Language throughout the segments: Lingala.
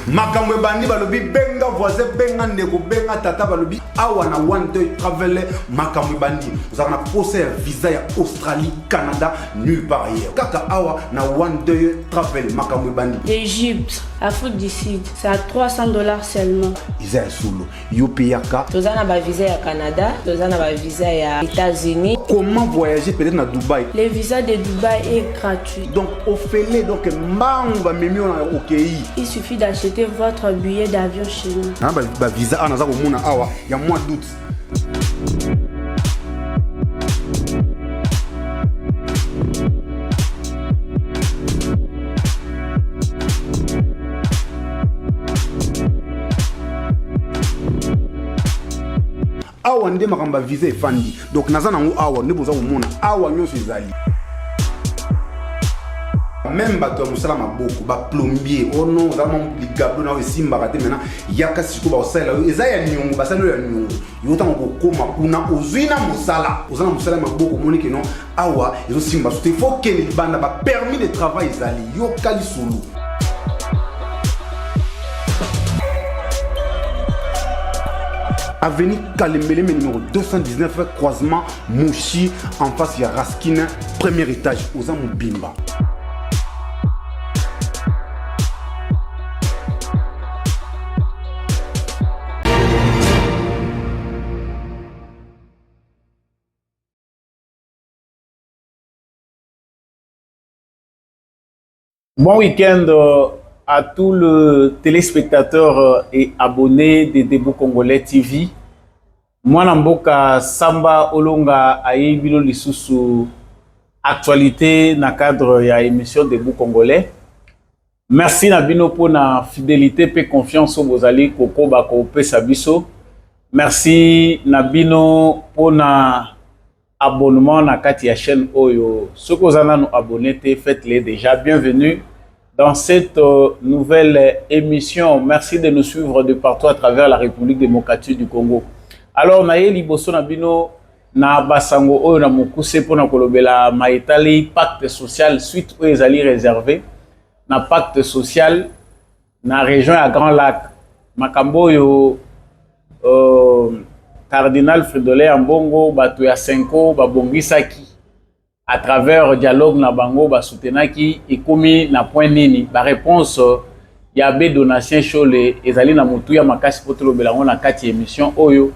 makamwe bandi balobi benga voisin benga ndeko benga tata balobi awa na one day travel makamwe bandi vous avez posé un visa ya Australie Canada nulle part ailleurs kaka awa na one day travel makamwe bandi Égypte Afrique du Sud c'est à $300 seulement Isa solo yopiyaka tozana ba visa ya Canada tozana ba visa ya États-Unis. Comment voyager peut-être na Dubaï? Le visa de Dubaï est gratuit. Donc au fait donc mamba mimio na okeyi. Il suffit d'acheter votre billet d'avion chez nous. Na ba visa anaza komona awa ya mois d'août. Awa nde makamba visa efandi donc naza nango awa nde boza komona awa nyonso ezali même bato ya mosala maboko ba plombier oh non za mamligablo na esimbaka te maintenant yaka siko ba osala eza ya nyongo basalo ya nyongo yota ngokoma kuna ozwina mosala ozana mosala maboko moni ke non awa ezo simba so te faut que les banda ba permis de travail ezali yoka lisulu. Avenue Kalembele numéro 219 croisement Mouchi en face de Raskin premier étage aux Amobimba. Bon week-end à tous les téléspectateurs et abonnés de Debout Congolais TV. Moi, Namboka Samba Olonga Aïbilo Lisusu actualité dans le cadre de l'émission Debout Congolais. Merci Nabino pour la fidélité et confiance au Bozali Koko Bako Pesabiso. Merci Nabino pour l'abonnement à la chaîne Oyo. Ceux qui vous nous abonnés, faites-les déjà. Bienvenue dans cette nouvelle émission. Merci de nous suivre de partout à travers la République démocratique du Congo. Alors, naye liboso na bino na basango oyo na mokuse pona kolobela maitali pacte social suite oyo ezali réservé na pacte social na région ya Grand Lac. Makambo oyo Cardinal Fridolin Ambongo bato ya Senko babongisaki à travers dialogue na bango ba soutenaki ekomi na point nini ba réponse ya be donation chole ezali na mutu ya makasi potolobela ngona kati émission oyo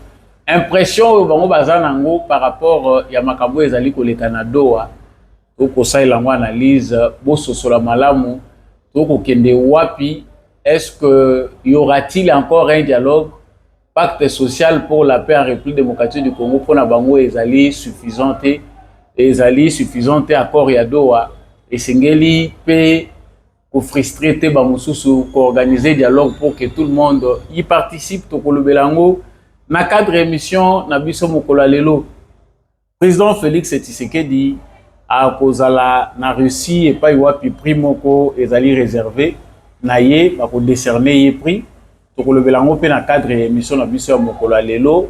impression oyo bango bazanango par rapport ya makambo ezali koleka na doa oko saila ngwa analyse bososola malamu toko kende wapi est-ce que y aura-t-il encore un dialogue pacte social pour la paix en République démocratique du Congo pour na bango ezali suffisante accord ya doa et sengeli pe ko frustrer te ba mususu ko organiser dialogue pour que tout le monde y participe to kolobelango na cadre émission na biso mokolo lelo président Félix Tshisekedi a kozala na Russie et pas wapi prix moko ezali réservé na ye ba ko décerner ye prix to kolobelango pe na cadre émission na biso mokolo lelo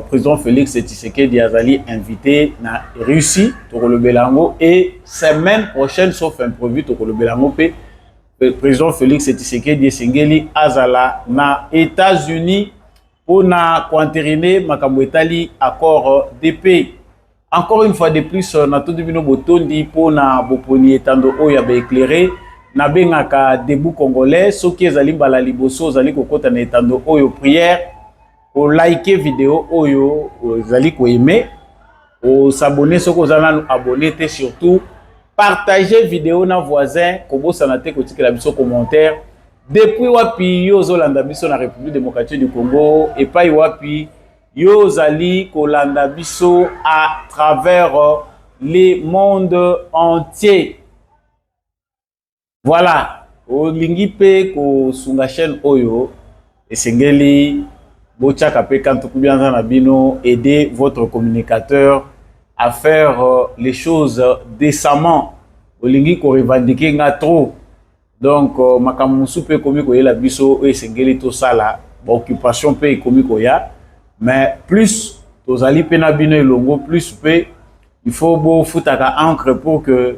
président Félix Tshisekedi azali invité na Russie to kolobelango et semaine prochaine sauf imprévu to kolobelango pe président Félix Tshisekedi sengeli azala na États-Unis pour na entériner makambo etali accord de paix. Encore une fois de plus na tout bino botondi pour na boponi etando oya ba éclairer na bengaka Debout Congolais soki ezali mbala liboso zali kokota na etando oyo prière o liker vidéo oyo zali ko aimer o s'abonner soko zana abonner te surtout partager vidéo na voisin kobosa na te kotikela biso commentaire. Depuis wapi yo zolanda biso na République démocratique du Congo et pas wapi yo zali kolanda biso à travers le monde entier. Voilà, o lingi pe ko sunga chaîne oyo esengeli bochaka pe kantu kubianza na bino aider votre communicateur à faire les choses décemment. O lingi ko revendiquer nga trop. Donc makamusu pe komi ko yela biso e sengeli to sala ba occupation pe komi ko ya mais plus tozali pe na bino elongo plus pe il faut bo futaka encre pour que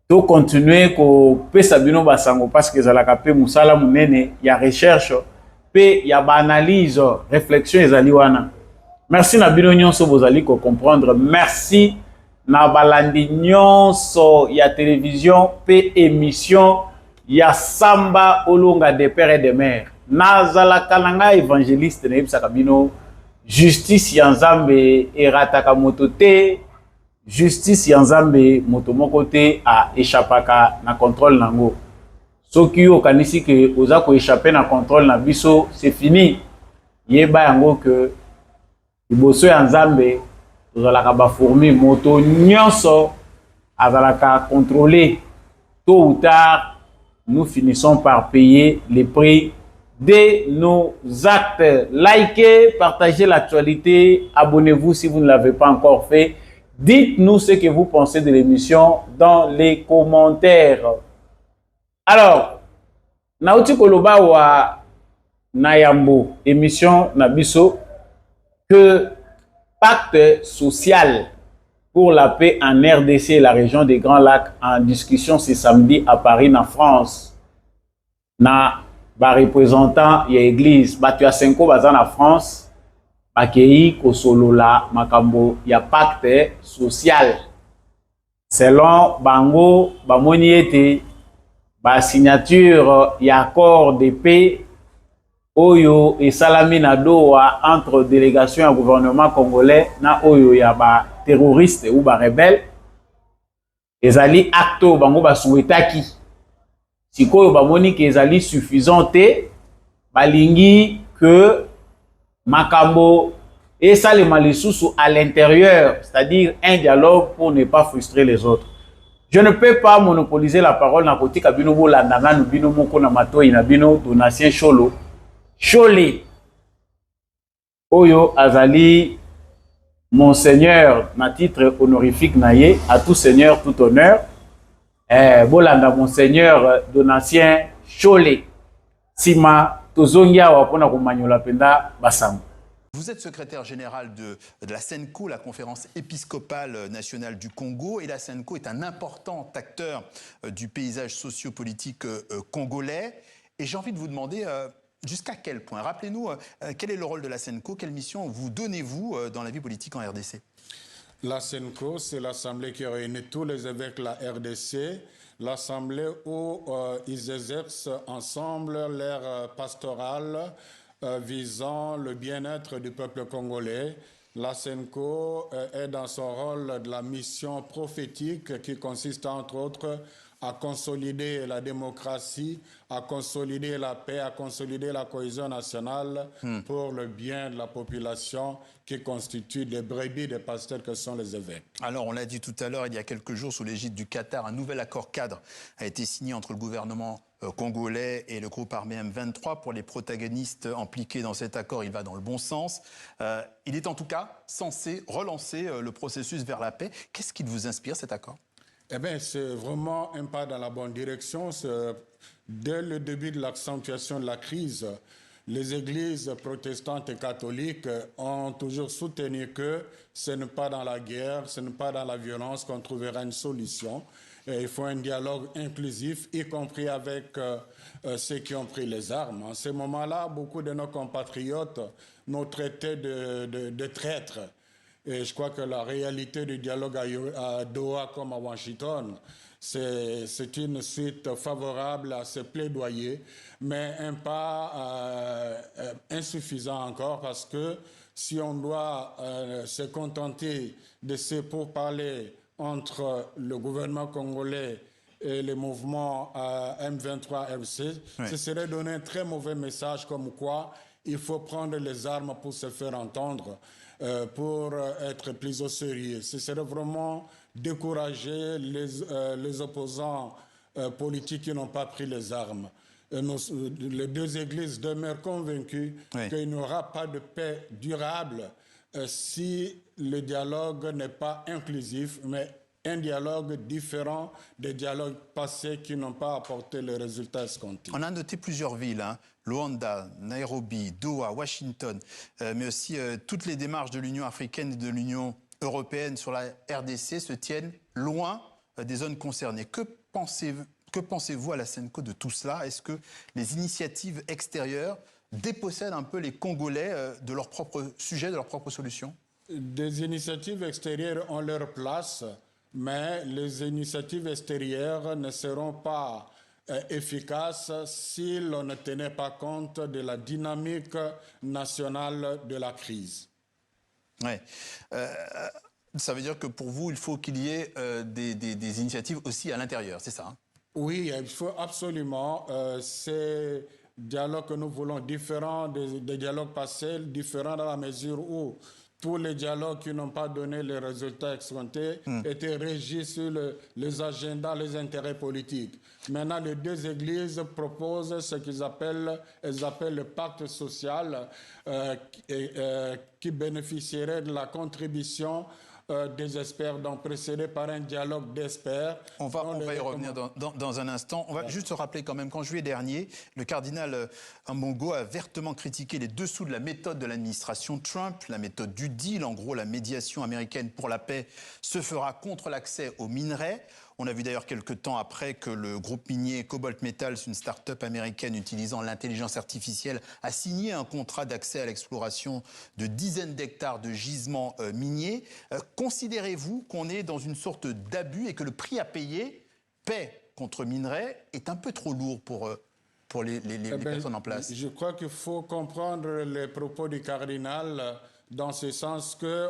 to continuer ko pesa bino basango parce que ezalaka pe musala munene ya recherche pe ya ba analyse réflexion ezali wana. Merci na bino nyonso bozali ko comprendre. Merci na balandi nyonso ya télévision pe émission ya Samba Olonga des pères et des mères. Nazalaka nanga évangéliste na yebisaka bino justice ya Nzambe erataka moto te, justice ya Nzambe moto moko te a échappaka na contrôle nango. Soki yo kanisi ke oza ko échapper na contrôle na biso, c'est fini. Yeba yango que liboso ya Nzambe tozalaka ba fourmi moto nyonso azalaka contrôler. Tôt ou tard, nous finissons par payer les prix de nos actes. Likez, partagez l'actualité, abonnez-vous si vous ne l'avez pas encore fait. Dites-nous ce que vous pensez de l'émission dans les commentaires. Alors, nauti koloba wa Nayambo, émission Nabiso, que pacte social pour la paix en RDC et la région des Grands Lacs en discussion ce samedi à Paris, en France. Na ba représentant ya église Batua Senko bazan en France bakei kosolola makambo ya pacte social. Selon bango bamoni ete ba signature ya accord de paix oyo et salami na doa entre délégation et gouvernement congolais na oyo ya ba terroriste ou ba rebelle ezali acto bango ba souhaitaki sikoyo bamoni ke ezali suffisant te balingi que makambo esalema lisusu à l'intérieur, c'est-à-dire un dialogue pour ne pas frustrer les autres. Je ne peux pas monopoliser la parole na kotika bino bolandanga no bino moko na matoi na bino Donatien Cholo Cholé oyo azali Monseigneur na titre honorifique naye à tout seigneur tout honneur. Bolanda Monseigneur Donatien Cholé Sima tozongia wapona kumanyola penda basango. Vous êtes secrétaire général de la SENCO, la conférence épiscopale nationale du Congo, et la SENCO est un important acteur du paysage socio-politique congolais. Et j'ai envie de vous demander jusqu'à quel point, rappelez-nous, quel est le rôle de la SENCO, quelle mission vous donnez-vous dans la vie politique en RDC? La SENCO, c'est l'assemblée qui réunit tous les évêques de la RDC, l'assemblée où ils exercent ensemble leur pastorale visant le bien-être du peuple congolais. La SENCO est dans son rôle de la mission prophétique qui consiste entre autres à consolider la démocratie, à consolider la paix, à consolider la cohésion nationale pour le bien de la population qui constitue les brebis des pasteurs que sont les évêques. Alors, on l'a dit tout à l'heure, il y a quelques jours, sous l'égide du Qatar, un nouvel accord cadre a été signé entre le gouvernement congolais et le groupe armé M23. Pour les protagonistes impliqués dans cet accord, il va dans le bon sens. Il est en tout cas censé relancer le processus vers la paix. Qu'est-ce qui vous inspire, cet accord ? Eh bien, c'est vraiment un pas dans la bonne direction. Dès le début de l'accentuation de la crise, les églises protestantes et catholiques ont toujours soutenu que ce n'est pas dans la guerre, ce n'est pas dans la violence qu'on trouvera une solution. Et il faut un dialogue inclusif, y compris avec ceux qui ont pris les armes. En ce moment-là, beaucoup de nos compatriotes nous traitaient de traîtres. Et je crois que la réalité du dialogue à Doha comme à Washington, c'est une suite favorable à ce plaidoyer, mais un pas insuffisant encore parce que si on doit se contenter de ces pourparlers entre le gouvernement congolais et les mouvements M23-RC, ce serait donner un très mauvais message comme quoi il faut prendre les armes pour se faire entendre. Pour être plus au sérieux. Ce serait vraiment décourager les opposants politiques qui n'ont pas pris les armes. Les deux églises demeurent convaincues qu'il n'y aura pas de paix durable si le dialogue n'est pas inclusif, mais un dialogue différent des dialogues passés qui n'ont pas apporté les résultats escomptés. On a noté plusieurs villes, Luanda, Nairobi, Doha, Washington, mais aussi toutes les démarches de l'Union africaine et de l'Union européenne sur la RDC se tiennent loin des zones concernées. Que pensez-vous à la SENCO de tout cela? Est-ce que les initiatives extérieures dépossèdent un peu les Congolais de leur propre sujet, de leur propre solution? Des initiatives extérieures ont leur place, mais les initiatives extérieures ne seront pas efficaces si l'on ne tenait pas compte de la dynamique nationale de la crise. Ouais. Ça veut dire que pour vous, il faut qu'il y ait des initiatives aussi à l'intérieur, c'est ça, hein? Oui, il faut absolument. Ces dialogues que nous voulons différents des dialogues passés, différents dans la mesure où tous les dialogues qui n'ont pas donné les résultats escomptés étaient régis sur les agendas, les intérêts politiques. Maintenant, les deux églises proposent ce qu'ils appellent le pacte social qui bénéficierait de la contribution des experts, donc précédé par un dialogue d'experts. On va y revenir dans un instant. On va juste se rappeler quand même qu'en juillet dernier, le cardinal Ambongo a vertement critiqué les dessous de la méthode de l'administration Trump, la méthode du deal. En gros, la médiation américaine pour la paix se fera contre l'accès aux minerais. On a vu d'ailleurs quelques temps après que le groupe minier Cobalt Metals, une start-up américaine utilisant l'intelligence artificielle, a signé un contrat d'accès à l'exploration de dizaines d'hectares de gisements miniers. Considérez-vous qu'on est dans une sorte d'abus et que le prix à payer, paix contre minerais, est un peu trop lourd pour les personnes en place? Je crois qu'il faut comprendre les propos du cardinal dans ce sens que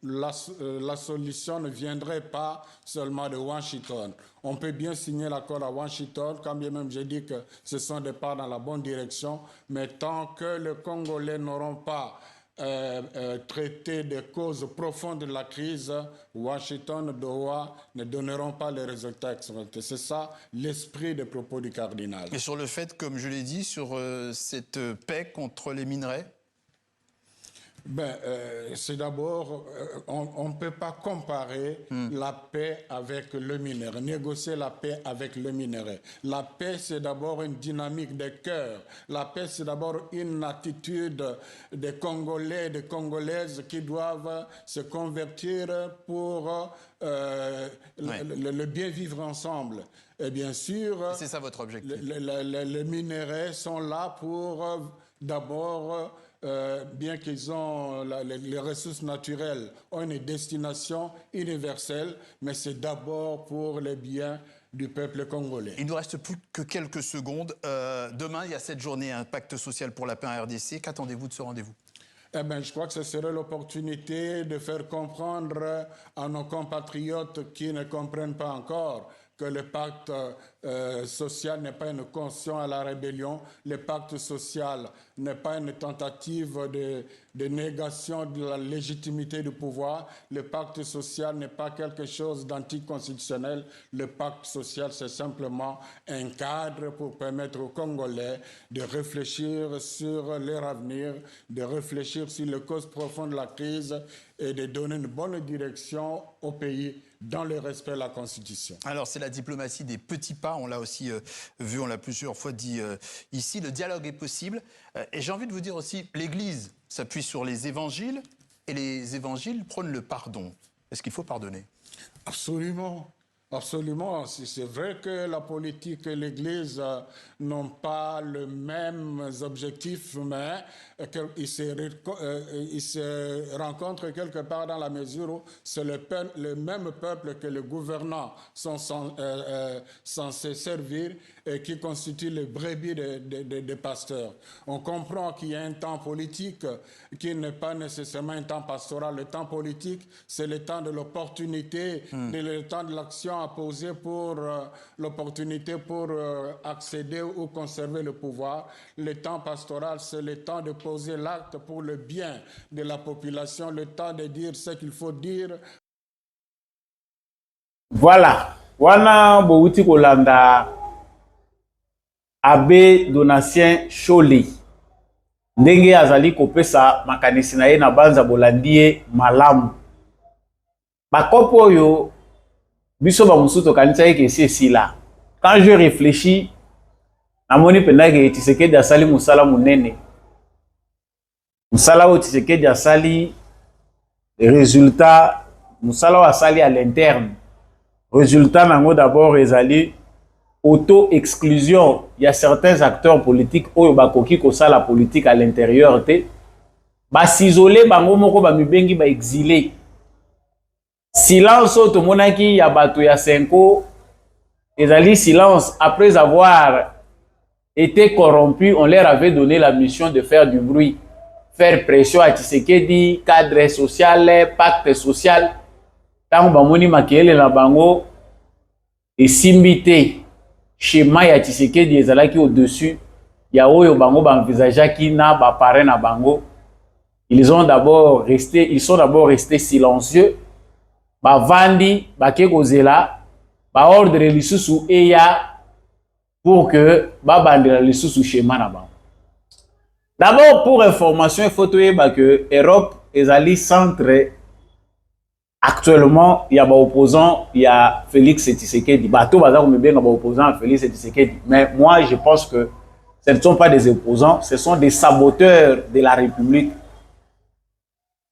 la solution ne viendrait pas seulement de Washington. On peut bien signer l'accord à Washington, quand bien même j'ai dit que ce sont des pas dans la bonne direction, mais tant que les Congolais n'auront pas traité des causes profondes de la crise, Washington, Doha ne donneront pas les résultats escomptés. C'est ça l'esprit des propos du cardinal. Et sur le fait, comme je l'ai dit, sur cette paix contre les minerais? C'est d'abord, on ne peut pas comparer la paix avec le minerai, négocier la paix avec le minerai. La paix, c'est d'abord une dynamique de cœur. La paix, c'est d'abord une attitude des Congolais et des Congolaises qui doivent se convertir pour le bien vivre ensemble. Et bien sûr, c'est ça votre objectif. Les minerais sont là pour d'abord... bien qu'ils ont les ressources naturelles, ont une destination universelle, mais c'est d'abord pour les biens du peuple congolais. Il ne nous reste plus que quelques secondes. Demain, il y a cette journée, un pacte social pour la paix en RDC. Qu'attendez-vous de ce rendez-vous? Je crois que ce serait l'opportunité de faire comprendre à nos compatriotes qui ne comprennent pas encore que le pacte social n'est pas une caution à la rébellion, le pacte social n'est pas une tentative de négation de la légitimité du pouvoir, le pacte social n'est pas quelque chose d'anticonstitutionnel, le pacte social c'est simplement un cadre pour permettre aux Congolais de réfléchir sur leur avenir, de réfléchir sur les causes profondes de la crise et de donner une bonne direction au pays dans le respect de la Constitution. Alors, c'est la diplomatie des petits pas, on l'a aussi vu, on l'a plusieurs fois dit ici, le dialogue est possible. Et j'ai envie de vous dire aussi, l'Église s'appuie sur les évangiles, et les évangiles prônent le pardon. Est-ce qu'il faut pardonner? Absolument. Absolument. C'est vrai que la politique et l'Église n'ont pas les mêmes objectifs, mais ils se rencontrent quelque part dans la mesure où c'est le même peuple que les gouvernants sont censés servir et qui constitue les brebis des pasteurs. On comprend qu'il y a un temps politique qui n'est pas nécessairement un temps pastoral. Le temps politique, c'est le temps de l'opportunité, le temps de l'action à poser pour l'opportunité pour accéder ou conserver le pouvoir. Le temps pastoral, c'est le temps de poser l'acte pour le bien de la population, le temps de dire ce qu'il faut dire. Voilà. Wana bouti kolanda Abbé Donatien Choli. Ndenge azali kopesa makanisi na ye na banza bolandie malamu. Bakopo oyo biso ba musuto kanisa yeke sila. Quand je réfléchis, namoni pendake Tshisekedi asali musala munene. Musala o Tshisekedi asali résultat musala o asali à l'interne. Résultat, nango d'abord, ezali auto-exclusion. Il y a certains acteurs politiques oyo bakoki kosa la politique à l'intérieur te. Ba s'isoler bango moko ba mibengi ba exilé. Silence otomonaki ya bato ya Senko ezali silence après avoir été corrompus, on leur avait donné la mission de faire du bruit, faire pression à Tshisekedi, cadre social, pacte social. Tant bamoni makele na bango et simbité schéma ya Tshisekedi ezalaki au-dessus ya oyo bango banvisagaki na ba parrain na bango. Ils sont d'abord restés silencieux. Ba vandi ba kekozela ba ordre lisusu eya pour que ba bandela lisusu schéma na bango. D'abord pour information, il faut que Europe ezali centre. Actuellement, il y a des opposants, il y a Félix Tshisekedi. Bateau bazar me bien opposants Félix Tshisekedi. Mais moi, je pense que ce ne sont pas des opposants, ce sont des saboteurs de la République.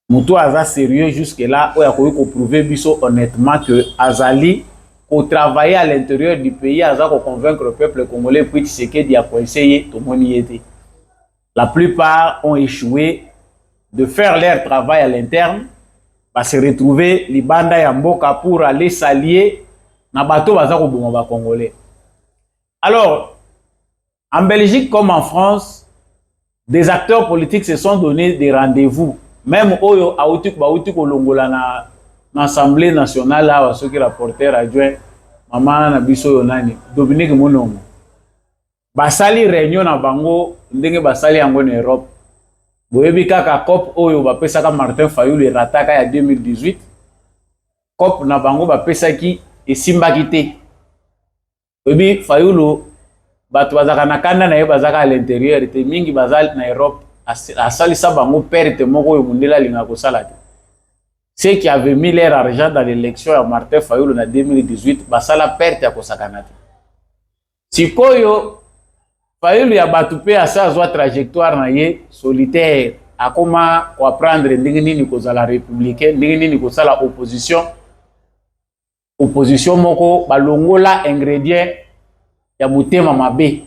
Moutou Aza sérieux jusque-là, où il y a prouver biso honnêtement que Azali, pour travailler à l'intérieur du pays, Aza pour convaincre le peuple congolais, puis Tshisekedi a conseillé tout le monde y était. La plupart ont échoué de faire leur travail à l'interne. Va se retrouver les bandes ya mboka pour aller s'allier na bateau baza ko bongo ba congolais. Alors, en Belgique comme en France, des acteurs politiques se sont donné des rendez-vous. Même oyo autik ba utik olongola na l'Assemblée nationale là ceux qui rapporteur adjoint maman na biso yonani Dominique Monongo. Basali réunion na bango ndenge basali yango na Europe. Boyebi kaka COP oyo bapesaka Martin Fayulu erataka ya 2018. COP na bango bapesaki esimbaki te. Boyebi Fayulu bato bazaka na kanda na ye bazaka à l'intérieur te mingi bazali na Europe asalisa bango perte moko oyo mundela linga kosala te. Ceux qui avaient mis leur argent dans l'élection ya Martin Fayulu na 2018 basala perte ya kosakana te. Sikoyo Fayulu ya batu pe asa zwa trajectoire na ye solitaire akoma ko apprendre ndenge nini kozala républicain ndenge nini kozala opposition moko balongola ingrédient ya mutema mabe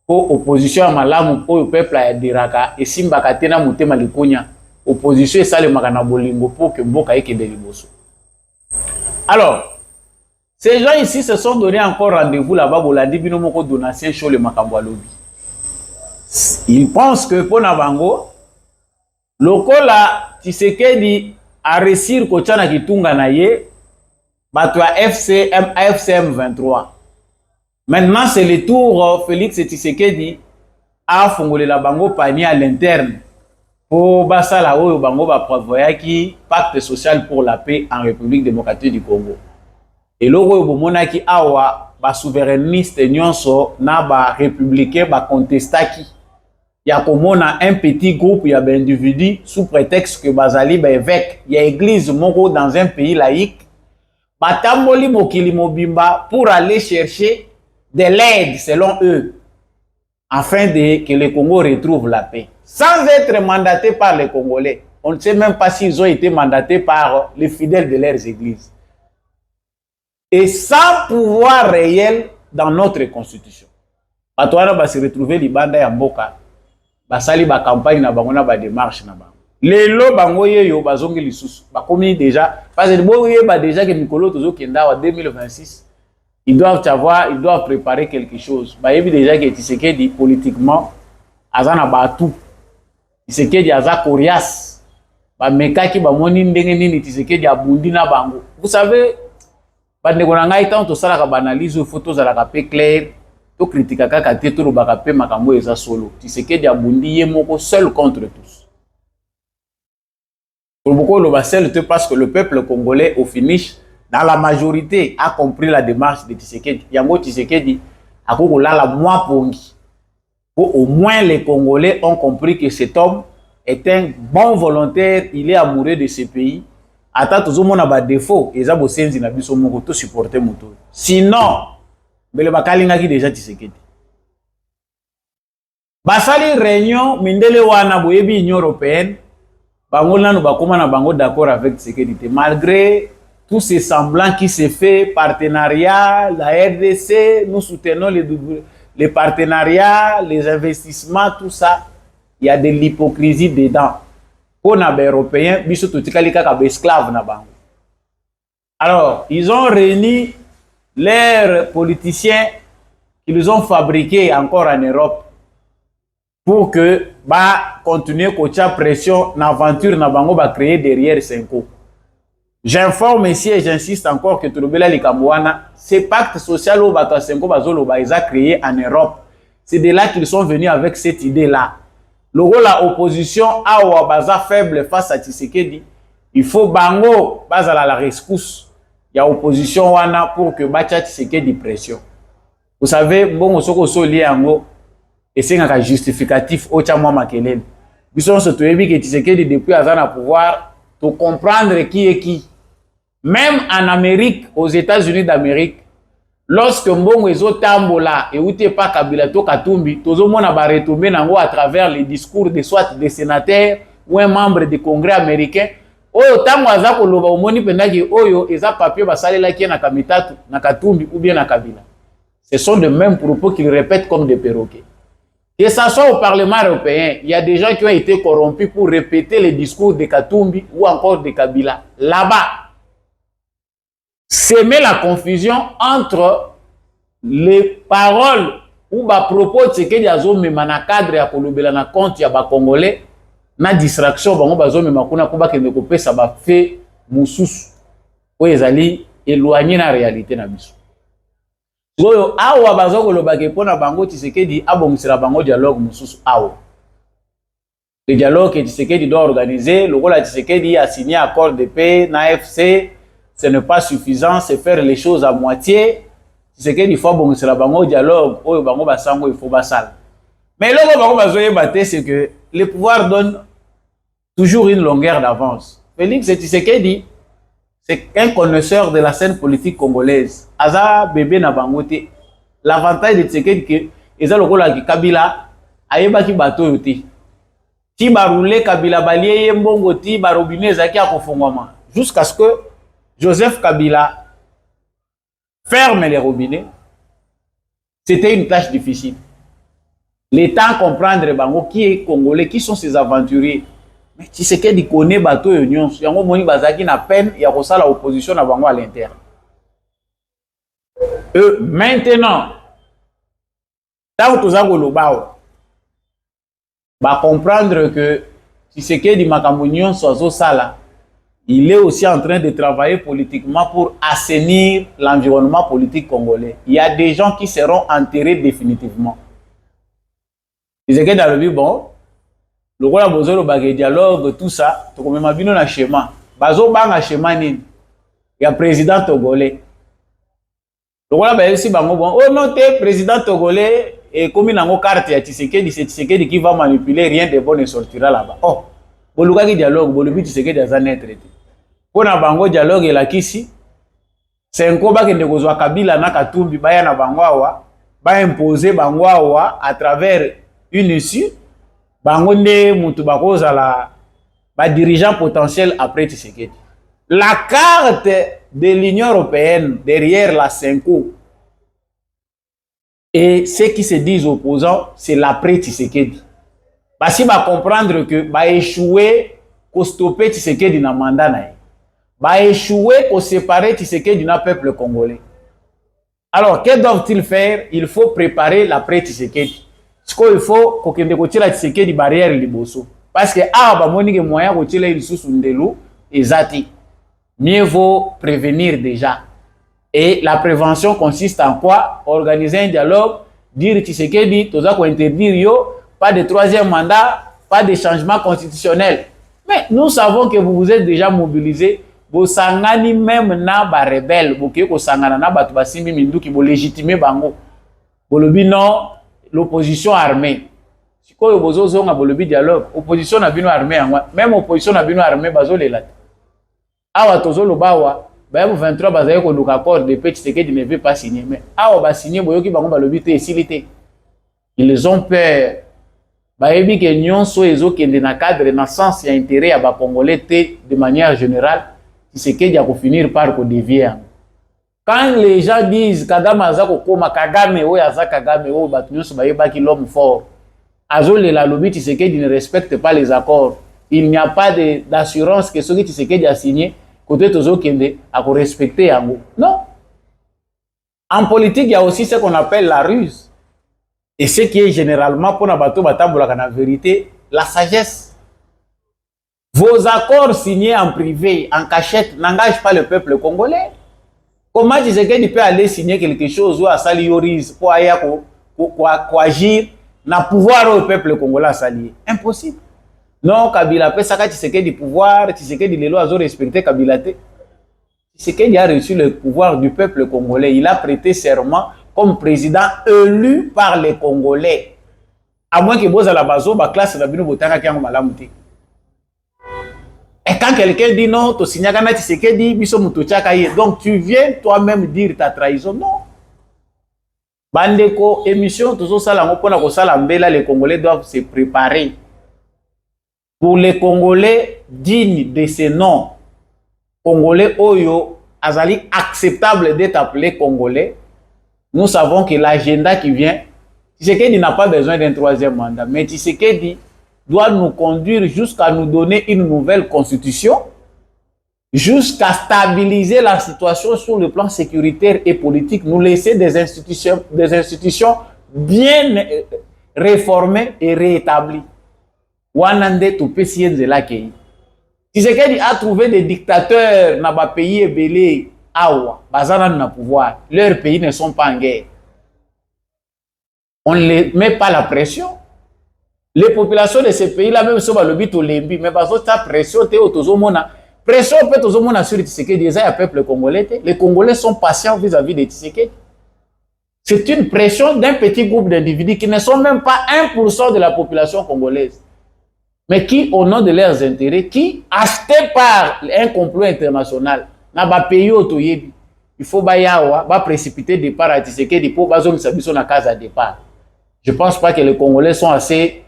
po opposition ya malamu oyo peuple ya diraka esimbaka te na mutema likonya opposition esalemaka na bolingo po ke mboka ekende liboso. Alors ces gens ici se sont donné encore rendez-vous là-bas pour la dibino moko donation show le makambo lobi. Ils pensent que pour Nabango, lokola Tshisekedi a réussir ko tchana kitunga na ye, bato ya FCM 23. Maintenant c'est le tour Félix Tshisekedi a fongolé la bango panier à l'interne pour basala oyo bango ba prévoyaki pacte social pour la paix en République démocratique du Congo. Et logo bomonaki awa ba souverainiste nyonso na ba républicain ba contestaki ya komona un petit groupe ya ba individu sous prétexte que bazali ba évêque ya église moko dans un pays laïque batamboli mokili mobimba pour aller chercher de l'aide selon eux afin que le Congo retrouve la paix sans être mandaté par les Congolais. On ne sait même pas s'ils ont été mandatés par les fidèles de leurs églises. Et sans pouvoir réel dans notre constitution. Batouana va se retrouver libanda ya mboka. Basali ba campagne na bango na ba démarche na bango. Lelo bango yeyo bazongi lisusu. Ba komi déjà parce que bo yeba déjà que Mikolo tozo kenda wa 2026. Ils doivent préparer quelque chose. Ba yebi déjà que Tshisekedi politiquement azana batu. Tshisekedi aza coriace. Ba mekaki ba moni ndenge nini Tshisekedi abundi na bango. Vous savez bande konanga itan to sala ka banalize photos za la pe clair to critique kaka te to lobaka pe makambo eza solo Tshisekedi abundi ye moko seul contre tous. Pour beaucoup le basel te parce que le peuple congolais au finish dans la majorité a compris la démarche de Tshisekedi. Yango Tshisekedi akoko la moi pongi. Au moins les Congolais ont compris que cet homme est un bon volontaire, il est amoureux de ce pays. Ata tozomona ba défaut eza bosenzi na biso moko to supporter moto. Sinon bele bakalingaki déjà Tshisekedi. Basali réunion mindele wana boyebi Union européenne bango nanu bakoma na bango d'accord avec Tshisekedi malgré tout ce semblant qui se fait, partenariat, la RDC, nous soutenons les partenariats, les investissements, tout ça, il y a de l'hypocrisie dedans. Pour les Européens, ils sont tous les esclaves. Alors, ils ont réuni leurs politiciens qu'ils ont fabriqués encore en Europe pour que continuer à pression l'aventure na bango va créer derrière Senko. J'informe ici et j'insiste encore que Tulubela Likamouana, ces pactes sociaux au Senko Bazolo ils ont créé en Europe. C'est de là qu'ils sont venus avec cette idée-là. Le rôle de l'opposition a baza faible face à Tshisekedi. Il faut bango bazala la rescousse. Il y a opposition wana pour que bacha Tshisekedi pression. Vous savez, bon soko so lié ango et c'est un justificatif au tchamo makelele. Bison se trouve que Tshisekedi depuis azana pouvoir to comprendre qui est qui. Même en Amérique, aux États-Unis d'Amérique, lorsque Mbongo ezo tambola et outé pas Kabila to Katumbi, tozo mona ba retomber nango à travers les discours de soit des sénateurs ou un membre du Congrès américain. Oyo tango aza ko loba omoni pendaki oyo eza papier basalela ki na Kamitatu, na Katumbi ou bien na Kabila. Ce sont de mêmes propos qu'ils répètent comme des perroquets. Que ça soit au Parlement européen, il y a des gens qui ont été corrompus pour répéter les discours de Katumbi ou encore de Kabila. Là-bas, s'aimer la confusion entre les paroles ou les propos de ce qu'il y a dans cadre ya kolobela na compte ya ba Congolais na distraction bango bazomi makuna kuba kende kopesa ba fait mususu oyo ezali éloigné na réalité na biso. Goyo awa bazoko lobake pona bango Tshisekedi abomisira bango dialogue mususu awa. Le dialogue que Tshisekedi doit organiser, le rôle de Tshisekedi a signé accord de paix na FC. Ce n'est pas suffisant, c'est faire les choses à moitié. C'est qu'il faut bon c'est la bango dialogue, ou bango basango il faut basal. Mais là bango bazoye baté c'est que le pouvoir donne toujours une longueur d'avance. Félix Tshisekedi c'est un connaisseur de la scène politique congolaise. Aza bébé na bangote. L'avantage de Tshisekedi que eza lokola ki Kabila ayeba ki bato yote. Ti baroulé Kabila balié mbongo ti barobine zaki akofongwama jusqu'à ce que Joseph Kabila ferme les robinets. C'était une tâche difficile. L'État comprendre bango qui est congolais, qui sont ces aventuriers. Mais tu sais qu'il connaît bateau union, yango moni bazaki na peine ya kosala opposition na bango à l'interne. Maintenant, tant que tozako lobao ba comprendre que tu sais que di makambo union sozo sala. Il est aussi en train de travailler politiquement pour assainir l'environnement politique congolais. Il y a des gens qui seront enterrés définitivement. Ils étaient dans le but, bon, le roi a besoin de dialogue, tout ça, tout comme il y a un schéma. Bazo bang un schéma, il y a un président togolais. Le roi a dit, bon, oh non, t'es président togolais, et comme il a une carte, c'est Tshisekedi qui va manipuler, rien de bon ne sortira là-bas. Oh, bon, le dialogue, bon, le but, Tshisekedi a un traité. Pour na bango dialogue et la kisi c'est un combat que ndeko Kabila na Katumbi baya na bango awa ba imposer bango awa à travers une issue bango nde mutu bakoza la ba dirigeant potentiel après Tshisekedi. La carte de l'Union européenne derrière la Senko et ceux qui se disent opposants c'est l'après Tshisekedi. Parce qu'ils va comprendre que ba échouer ko stopper Tshisekedi na mandat na va échouer pour séparer Tshisekedi du peuple congolais. Alors, que doivent-ils faire? Il faut préparer l'après Tshisekedi. Ce qu'il faut, c'est que la Tshisekedi barrière liboso. Parce que ah, monique moyen que tu l'aies sous ndelu et zati. Mieux vaut prévenir déjà. Et la prévention consiste en quoi? Organiser un dialogue, dire Tshisekedi, tout ça qu'on interdire yo, pas de troisième mandat, pas de changement constitutionnel. Mais nous savons que vous vous êtes déjà mobilisés. Bo sangani même na ba rebelle boké ko sangana na batu basimbi minduki bo légitimer bango bolobi non l'opposition armée sikoyo bozo zonga bolobi dialogue opposition na bino armée angwa même opposition na bino armée bazolela awa tozo lobawa ba 23 bazaye ko luka accord de paix Tshisekedi ne veut pas signer mais awa ba signer boyoki bango balobi te esilité ils ont peur ba yebi ke nyonso ezokende na cadre na sens ya intérêt ya ba congolais te de manière générale. Tshisekedi a finir par dévier. Quand les gens disent Kagame azako koma Kagame ou aza Kagame ou batunyoso bayebaki l'homme fort. Azole la lobby Tshisekedi ne respecte pas les accords. Il n'y a pas d'assurance que ce que Tshisekedi a signé côté tozo kende à respecter yango. Non. En politique, il y a aussi ce qu'on appelle la ruse. Et ce qui est généralement pour nabato batambola la vérité, la sagesse. Vos accords signés en privé, en cachette, n'engagent pas le peuple congolais. Comment Tshisekedi peut aller signer quelque chose ou à Salioris pour agir na pouvoir au peuple congolais s'allier? Impossible. Non, Kabila peut ça Tshisekedi pouvoir, Tshisekedi les lois ont respecté Kabila. Tshisekedi a reçu le pouvoir du peuple congolais. Il a prêté serment comme président élu par les Congolais. À moins que vous à la base, la classe de Bino Botanga qui a malamuté. Et quand quelqu'un dit non, tu signes à Tshisekedi, donc tu viens toi-même dire ta trahison. Non. Bandeko, émission, tout ça, les Congolais doivent se préparer. Pour les Congolais dignes de ces noms, Congolais Oyo, Azali acceptable d'être appelé Congolais, nous savons que l'agenda qui vient, Tshisekedi n'a pas besoin d'un troisième mandat, mais Tshisekedi doit nous conduire jusqu'à nous donner une nouvelle constitution, jusqu'à stabiliser la situation sur le plan sécuritaire et politique, nous laisser des institutions bien réformées et réétablies. Wanande to Pesienzela Kei. Tshisekedi a trouvé des dictateurs dans les pays ébélés, Awa, Bazana na pouvoir. Leurs pays ne sont pas en guerre. On ne les met pas la pression. Les populations de ces pays-là, même si on va le but au Lembi, mais parce que ta pression, tu es au Tozomona. Pression peut Tozomona sur Tshisekedi, il y a un peuple congolais. Les Congolais sont patients vis-à-vis de Tshisekedi. C'est une pression d'un petit groupe d'individus qui ne sont même pas 1% de la population congolaise. Mais qui, au nom de leurs intérêts, qui, achetés par un complot international, n'a pas payé au Toyebi. Il faut précipiter le départ à Tshisekedi pour que na case à départ. Je ne pense pas que les Congolais sont assez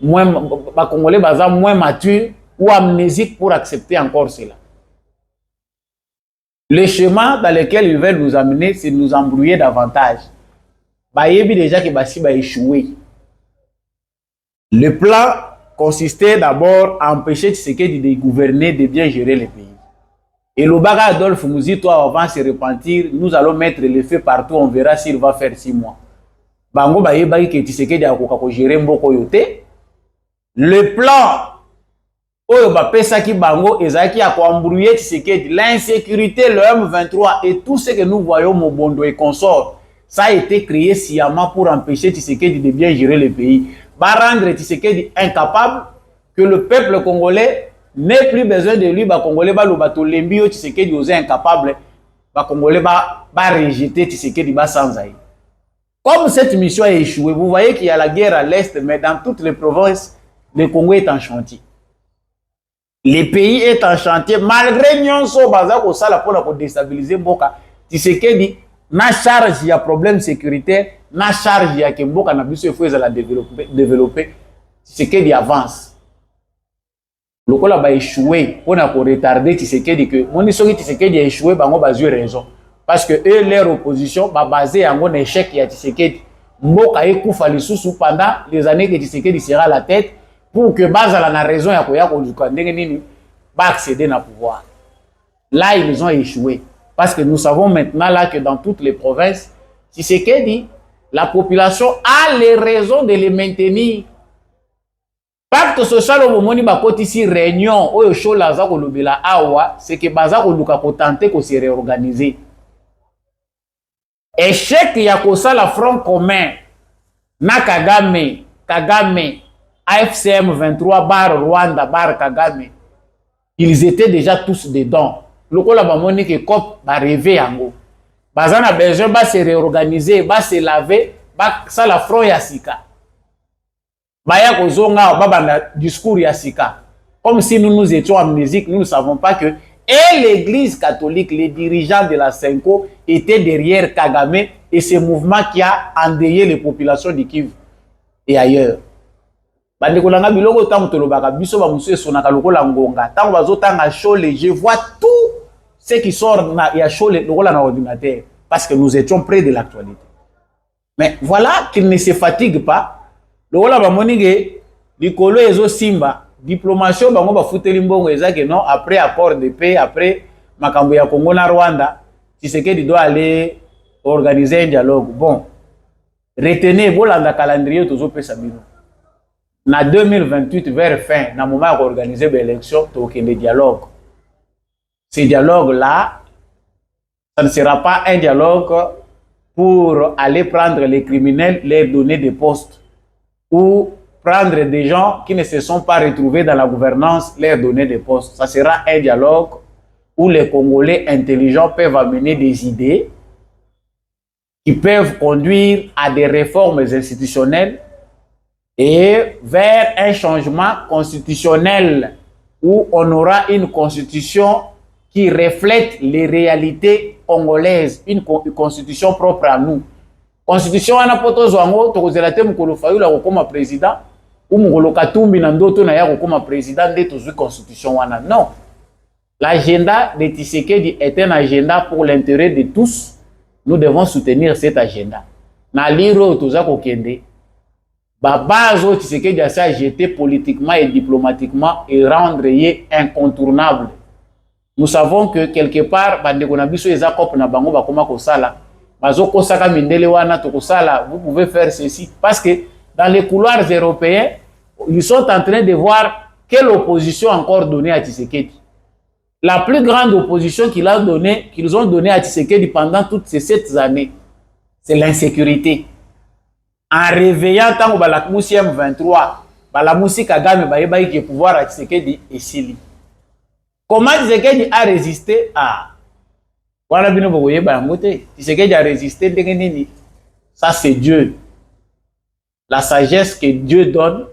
moins matures ou amnésiques pour accepter encore cela. Le chemin dans lequel ils veulent nous amener, c'est de nous embrouiller davantage. Bayebi déjà que Bassi va échouer. Le plan consistait d'abord à empêcher Tshisekedi de gouverner, de bien gérer le pays. Et le baga Adolphe nous dit, toi, avant de se repentir, nous allons mettre le feu partout, on verra s'il va faire 6 mois. Bango Bayebi que Tshisekedi a gérer Mboko Yote. Le plan, Oyo Bapesaki Bango, Ezaki a embrouillé Tshisekedi, l'insécurité, le M23 et tout ce que nous voyons, Mobondo et consorts, ça a été créé sciemment pour empêcher Tshisekedi de bien gérer le pays. Va rendre Tshisekedi incapable, que le peuple congolais n'ait plus besoin de lui, ba Congolais ba lobato lembi Tshisekedi osé incapable, ba Congolais ba rejeter Tshisekedi ba sans aïe. Comme cette mission a échoué, vous voyez qu'il y a la guerre à l'est, mais dans toutes les provinces, le Congo est en chantier. Le pays est en chantier, malgré Nyonso Bazako Sala pour déstabiliser Mboka. Tshisekedi na charge, il y a problème sécuritaire, na charge, il y a que Mboka na biso faut la développer. Tshisekedi avance. Le Congo a échoué, on a retardé Tshisekedi que mon histoire Tshisekedi a échoué, bango bazue raison. Parce que eux, leur opposition, basée en un échec, il y a Tshisekedi. Mboka ekufa lisusu pendant les années que Tshisekedi sera à la tête pour que Bazala na raison ya koya konduka ndenge nini ba accéder na pouvoir. Là, ils ont échoué. Parce que nous savons maintenant là que dans toutes les provinces, Tshisekedi, la population a les raisons de les maintenir. Pacte social au moment où bakoti ici réunion oyo shola za ko lobela awa, c'est que baza ko luka ko tenter ko se réorganiser. Échec ya kosala front commun na Kagame AFCM 23 bar Rwanda bar Kagame, ils étaient déjà tous dedans. Lokola ba moni que cop ba rêver yango bazana besoin ba se réorganiser, ba se laver, ba sala front ya sika baya kozonga baba discours ya sika comme si nous étions amnésiques. Nous ne savons pas que et l'église catholique, les dirigeants de la Senko étaient derrière Kagame et ce mouvement qui a endeuillé les populations du Kivu et ailleurs. Bande kolanga biloko tango tolobaka biso ba musu esonaka lokola ngonga. Tango bazotanga Chole, je vois tout ce qui sort na ya Chole lokola na ordinateur parce que nous étions près de l'actualité. Mais voilà qu'il ne se fatigue pas. Lokola ba monige likolo ezo simba diplomatie bango ba futeli mbongo ezake non après accord de paix après makambo ya Congo na Rwanda Tshisekedi doit aller organiser un dialogue. Bon, retenez bolanda calendrier tozo pesa bino. Na 2028 vers fin na moment d'organiser l'élection toke le dialogue. Ce dialogue là ça ne sera pas un dialogue pour aller prendre les criminels, leur donner des postes ou prendre des gens qui ne se sont pas retrouvés dans la gouvernance, leur donner des postes. Ça sera un dialogue où les Congolais intelligents peuvent amener des idées qui peuvent conduire à des réformes institutionnelles et vers un changement constitutionnel où on aura une constitution qui reflète les réalités congolaises, une constitution propre à nous. Constitution ana poto zwango tokozela te mukolo fayula kokoma président ou mukolo katumbi na ndoto na ya kokoma président de tozwi constitution wana. Non. L'agenda de Tshisekedi est un agenda pour l'intérêt de tous. Nous devons soutenir cet agenda. Na liro toza kokende babazo Tshisekedi a sa jeté politiquement et diplomatiquement et rendre ye incontournable. Nous savons que quelque part bandeko na biso eza kop na bango bakoma kosala bazo kosaka mindele wana to kosala vous pouvez faire ceci parce que dans les couloirs européens ils sont en train de voir quelle opposition encore donnée à Tshisekedi. La plus grande opposition qu'ils ont donnée à Tshisekedi pendant toutes ces 7 années, c'est l'insécurité. En réveillant tant que la M23, la musique Kagame ba qui pouvoir à Tshisekedi et Sili. Comment Tshisekedi a résisté à voilà bino boye ba ngote Tshisekedi a résisté ndengenini. Ça c'est Dieu. La sagesse que Dieu donne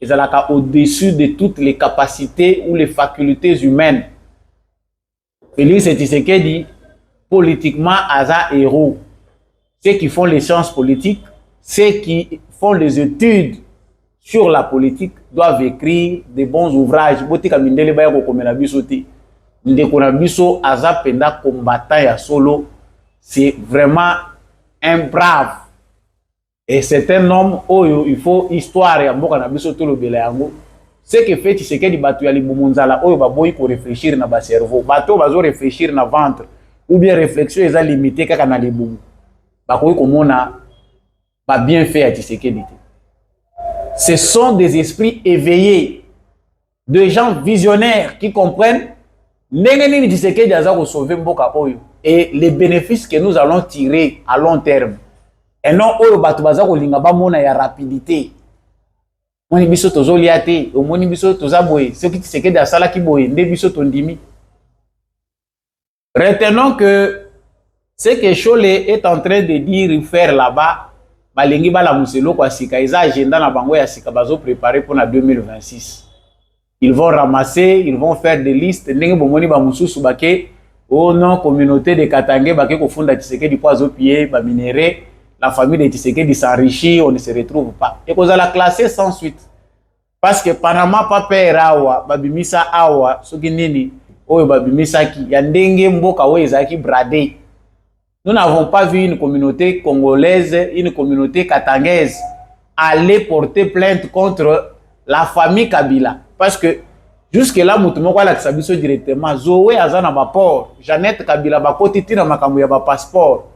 est au-dessus de toutes les capacités ou les facultés humaines. Félix Tshisekedi, politiquement, Aza héros. Ceux qui font les sciences politiques, ceux qui font les études sur la politique doivent écrire des bons ouvrages. Botika mindele baya ko komela biso te. Ndeko na biso Aza penda combattant ya solo, c'est vraiment un brave. Et c'est un homme où il faut histoire ya mboka na biso to lobela yango. Ce que fait Tshisekedi batu ya libumunzala oyo baboyi ko réfléchir na ba cerveau bato bazo réfléchir na ventre ou bien réflexion eza limitée kaka na libumu bakoyi komona ba bien fait à Tshisekedi. Ce sont des esprits éveillés, de gens visionnaires qui comprennent ndenge nini Tshisekedi aza ko sauver mboka oyo et les bénéfices que nous allons tirer à long terme et non oyo bato baza ko linga ba mona ya rapidité. Moni biso tozolia te, omoni biso tozaboye, ce qui Tshisekedi asala ki boye, nde biso tondimi. Retenons que ce que Chole est en train de dire et faire là-bas, balengi bala muselo kwa sika, eza agenda na bango ya sika bazo préparer pour na 2026. Ils vont ramasser, ils vont faire des listes, ndenge bomoni ba mususu bake, oh non, communauté de Katangé bake ko funda Tshisekedi po azopier ba minéraux. La famille de Tshisekedi s'enrichit, on ne se retrouve pas. Et qu'on a la classé sans suite. Parce que Panama pas père awa, babimisa awa, soki nini, oyo babimisa ki, yandenge mboka oyo ezaki bradé. Nous n'avons pas vu une communauté congolaise, une communauté katangaise aller porter plainte contre la famille Kabila. Parce que jusque là, mutumo kwa la kisabiso directement, Zoé azana ba port, Jeannette Kabila ba kotiti na makambo ya ba passeport.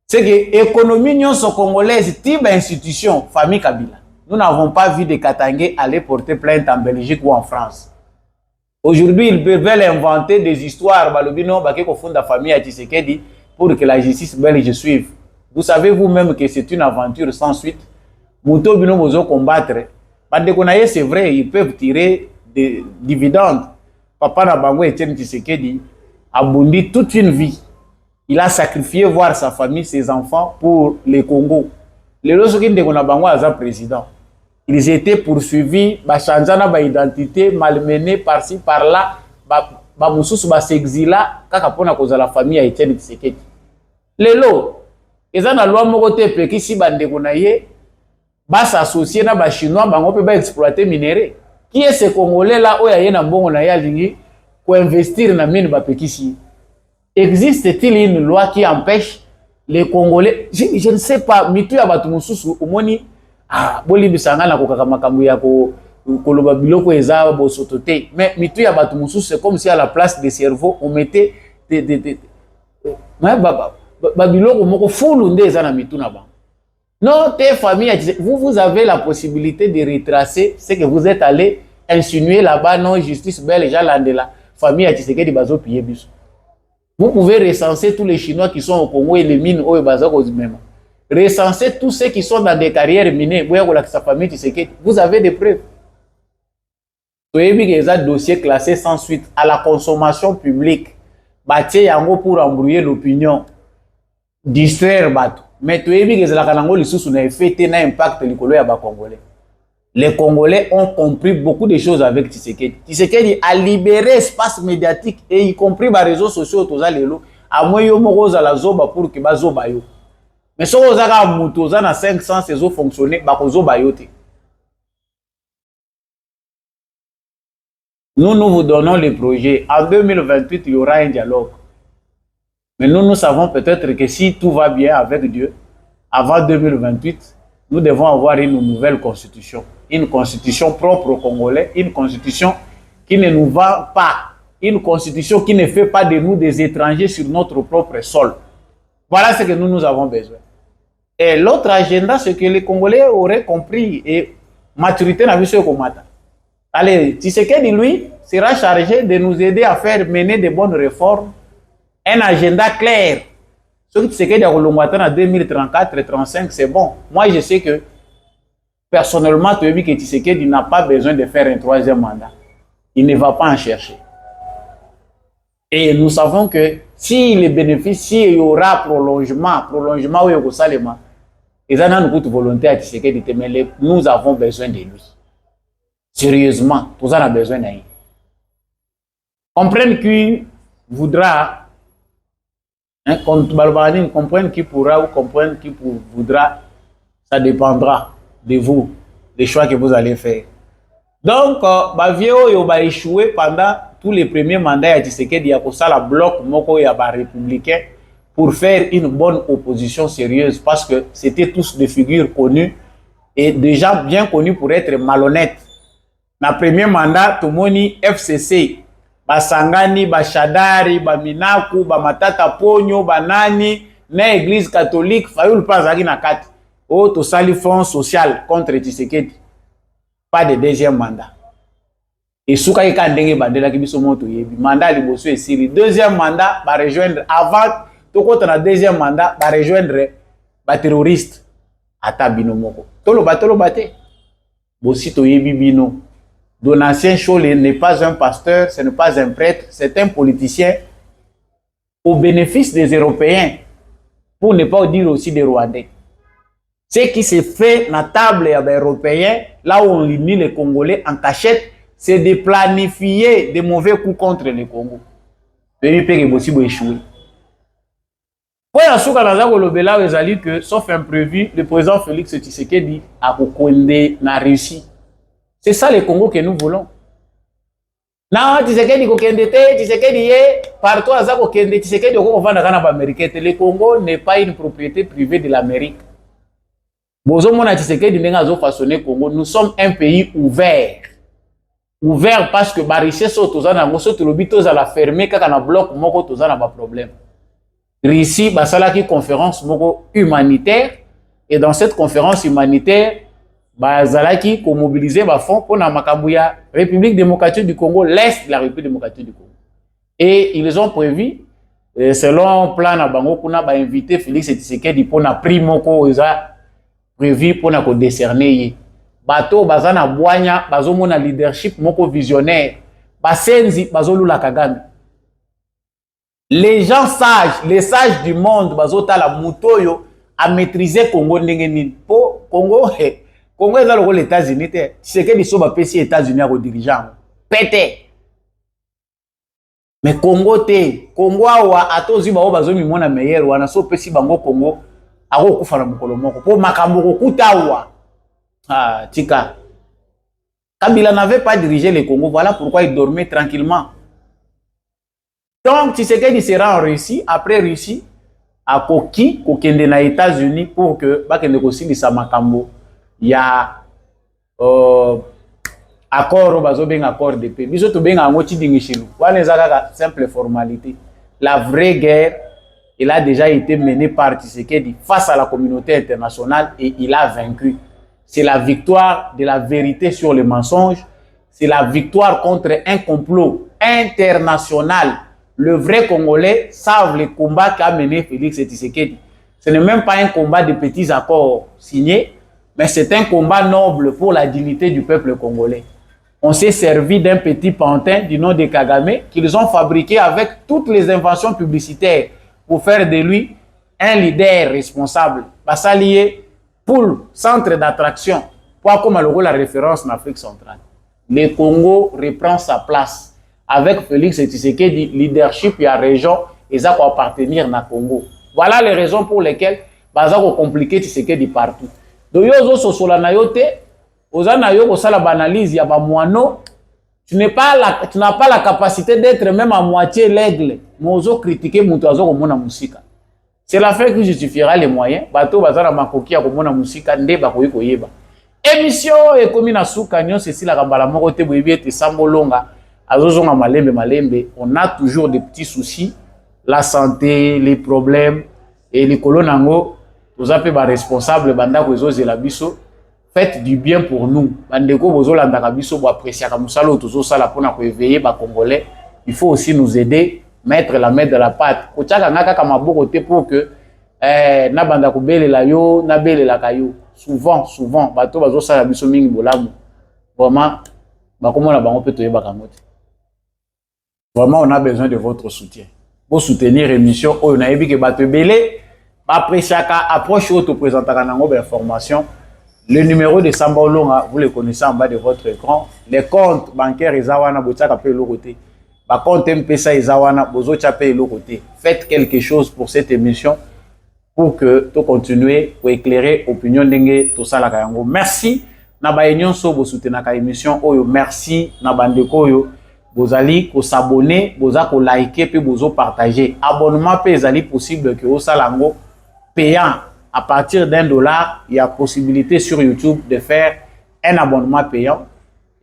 C'est que l'économie congolaise, type institution, famille Kabila. Nous n'avons pas vu des Katangais aller porter plainte en Belgique ou en France. Aujourd'hui, ils veulent inventer des histoires, la famille Tshisekedi, pour que la justice belge suive. Vous savez vous-même que c'est une aventure sans suite. Mouto bino bozo combattre. C'est vrai, ils peuvent tirer des dividendes. Papa Nabango Etienne Tshisekedi a bondi toute une vie. Il a sacrifié voir sa famille, ses enfants pour le Congo. Les Rosokin de Konabango a président. Ils étaient poursuivis, changeant ba identité, malmenés par-ci, par-là, ba mususu ba s'exila, kaka pona koza la famille a Etienne Tshisekedi. Lelo, eza na loi moko te peki si bande konaye, va s'associer na ba chinois bango pe ba exploiter minerai. Qui est ce Congolais là oya yena mbongo na ya lingi ko investir na mine ba pekisi? Existe-t-il une loi qui empêche les Congolais? Je ne sais pas, mitu ya batu mususu umoni boli bisanga na kokaka makambo ya ko koloba biloko eza bosoto te, mais mitu ya batu mususu c'est comme si à la place des cerveaux on mettait des biloko moko fulu nde eza na mitu na ba. Non, tes familles, vous avez la possibilité de retracer ce que vous êtes allé insinuer là-bas, non, justice belle, gens là de la famille à Tshisekedi bazo piller biso. Vous pouvez recenser tous les Chinois qui sont au Congo et les mines au Bazo même. Recenser tous ceux qui sont dans des carrières minières, sa famille Tshisekedi. Vous avez des preuves. Vous avez vu qu'il y a des dossiers classés sans suite à la consommation publique. Bâtir yango pour embrouiller l'opinion, distraire bateau. Mais tu as vu que la Kanango les sous n'a fait un impact les Congolais. Les Congolais ont compris beaucoup de choses avec Tshisekedi. Tshisekedi a libéré l'espace médiatique et y compris les réseaux sociaux tous lelo. À moins yo moko za la zoba pour que ba zoba yo. Mais si vous avez muto za na 500 ces eaux fonctionner ba ko zoba yo te. Nous vous donnons les projets. En 2028 il y aura un dialogue. Mais nous savons peut-être que si tout va bien avec Dieu, avant 2028, nous devons avoir une nouvelle constitution. Une constitution propre aux Congolais, une constitution qui ne nous vend pas, une constitution qui ne fait pas de nous des étrangers sur notre propre sol. Voilà ce que nous avons besoin. Et l'autre agenda, c'est que les Congolais auraient compris et maturité n'a vu ce qu'on m'attend. Allez, Tshisekedi, lui, sera chargé de nous aider à faire mener de bonnes réformes. Un agenda clair. Ce qui se dit en 2034-35, c'est bon. Moi, je sais que personnellement, tu as vu que Tshisekedi n'a pas besoin de faire un troisième mandat. Il ne va pas en chercher. Et nous savons que s'il bénéficie, il y aura prolongement où il y aura Salema. Et ça, nous avons volonté à Tshisekedi, mais nous avons besoin de lui. Sérieusement, tout ça, on a besoin de lui. Comprendre qu'il voudra. Comprendre qui pourra ou comprendre qui voudra, ça dépendra de vous, des choix que vous allez faire. Donc, Bavio va échouer pendant tous les premiers mandats de Tshisekedi, il y a ça la bloc moko ya ba républicain pour faire une bonne opposition sérieuse parce que c'était tous des figures connues et déjà bien connus pour être malhonnêtes. Dans le premier mandat, tout le monde FCC. Basangani, Bashadari, Baminaku, Bamatata Ponyo, Banani, na église catholique, Fayoul Pazagi na kati. Oh, to sali front social contre Tshisekedi. Pas de deuxième mandat. Et souka yeka ndenge bandela kibiso moto yebi. Mandat liboso et siri. Deuxième mandat, ba rejoindre avant, to kota na deuxième mandat, ba rejoindre ba terroriste. Ata bino moko. Tolo bate. Bosi to yebi bino. Donatien Cholé n'est pas un pasteur, ce n'est pas un prêtre, c'est un politicien au bénéfice des Européens, pour ne pas dire aussi des Rwandais. Ce qui se fait dans la table des Européens, là où on unit les Congolais en cachette, c'est de planifier des mauvais coups contre le Congo. Le pays est possible d'échouer. Pour la souka dans Kolobela, vous allez que, sauf imprévu, le président Félix Tshisekedi a condamné la Russie. C'est ça le Congo que nous voulons. Non, Tshisekedi kokendete, Tshisekedi ye, partout à ça kokende, Tshisekedi oko vanda kana ba américain. Le Congo n'est pas une propriété privée de l'Amérique. Bozo mona Tshisekedi ndenga zo façonner Congo, nous sommes un pays ouvert. Ouvert parce que ba richesse tozana ngo soto lobito za la fermer kaka na bloc moko tozana ba problème. Ici ba salaki conférence moko humanitaire et dans cette conférence humanitaire Bazalaki ko mobiliser ba fonds pour la Makambouya République démocratique du Congo, l'est de la République démocratique du Congo. Et ils ont prévu, selon plan na bango kuna ba inviter Félix Tshisekedi pour na prix moko eza prévu pour na ko décerner. Bato bazana boanya bazo mona leadership moko visionnaire. Basenzi bazolula Kagame. Les gens sages, les sages du monde bazo tala mutoyo a maîtriser Congo ndenge nini. Po Congo Congo est dans les États-Unis. C'est que les les États-Unis à dirigeant. Pété. Mais Congo te. Congo a atozi ba bazomi mona meilleur wana so pesi bango Congo ako kufana mukolo moko. Po makambo kuta wa. Ah, Tika. Kabila n'avait pas dirigé le Congo, voilà pourquoi il dormait tranquillement. Donc, Tshisekedi sera en Russie, après Russie, à Koki, kokende na États-Unis pour que bakende kosilisa makambo. Il y a accord bazo benga accord de paix. Biso to benga ngoti dingishilu. Wana ezaka simple formalité. La vraie guerre, elle a déjà été menée par Tshisekedi face à la communauté internationale et il a vaincu. C'est la victoire de la vérité sur le mensonge. C'est la victoire contre un complot international. Le vrai Congolais savent le combat qu'a mené Félix Tshisekedi. Ce n'est même pas un combat de petits accords signés, mais c'est un combat noble pour la dignité du peuple congolais. On s'est servi d'un petit pantin du nom de Kagame qu'ils ont fabriqué avec toutes les inventions publicitaires pour faire de lui un leader responsable. Bassalié pour centre d'attraction, pour comme la référence en Afrique centrale. Le Congo reprend sa place. Avec Félix Tshisekedi, leadership et la région, et ça va appartenir au Congo. Voilà les raisons pour lesquelles ça va compliquer Tshisekedi partout. Donc, tu n'as pas la capacité d'être même à moitié l'aigle. Critiquer c'est la fin qui justifiera les moyens. Émission et comme na souka c'est la kambala moko te boyebi te sambolonga azozonga malembe on a toujours des petits soucis, la santé, les problèmes et les colonango vous appelez ba responsable banda ko ezozela biso. Faites du bien pour nous. Bandeko bozolanda ka biso bo apprécier ka musalo tozo sala pona ko éveiller ba congolais. Il faut aussi nous aider, mettre la main de la pâte. Ko tchaka ngaka ka maboko te pour que na banda ko belela yo na belela kayo. Souvent, bato bazo sala biso mingi bolamu. Vraiment, bakomona bango pe toyeba kangote. Vraiment, on a besoin de votre soutien. Pour soutenir l'émission, on a évi que bato belé, après chaque approche auto présentera nango information. Le numéro de Samba Olonga, vous le connaissez en bas de votre écran. Les comptes bancaires Izawana Botsaka paye l'autre côté. Par contre, MPSA Izawana Bozo paye l'autre côté. Faites quelque chose pour cette émission. Pour que tu continues pour éclairer l'opinion d'Enge tout ça la kayango. Merci na ba nyonso bo soutenir ka émission oyo. Merci na bandeko yo bozali ko s'abonner, boza ko liker puis bozo partager. Abonnement pe ezali possible que au salango payant à partir d'$1, il y a possibilité sur YouTube de faire un abonnement payant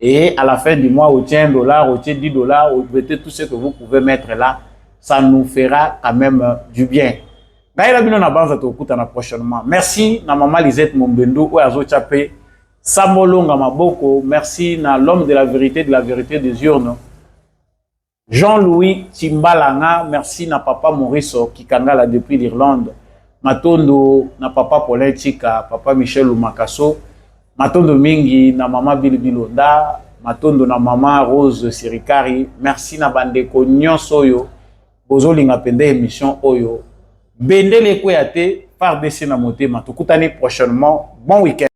et à la fin du mois au tient $1, au tient $10, au mettez tout ce que vous pouvez mettre là, ça nous fera quand même du bien. Prochainement. Merci na maman Lisette Mombendo ou Azo Tchapé Samolonga Maboko. Merci na l'homme de la vérité des urnes Jean-Louis Timbalanga. Merci na papa Maurice Kikangala depuis l'Irlande. Matondo na papa Paulin Chika, papa Michel Lumakaso. Matondo Mingi na maman Bilbilonda. Matondo na maman Rose Sirikari. Merci na bandeko nyonso bozolinga pende émission oyo. Bendele Kouyaté, par Dessina Motema. Tout prochainement. Bon week-end.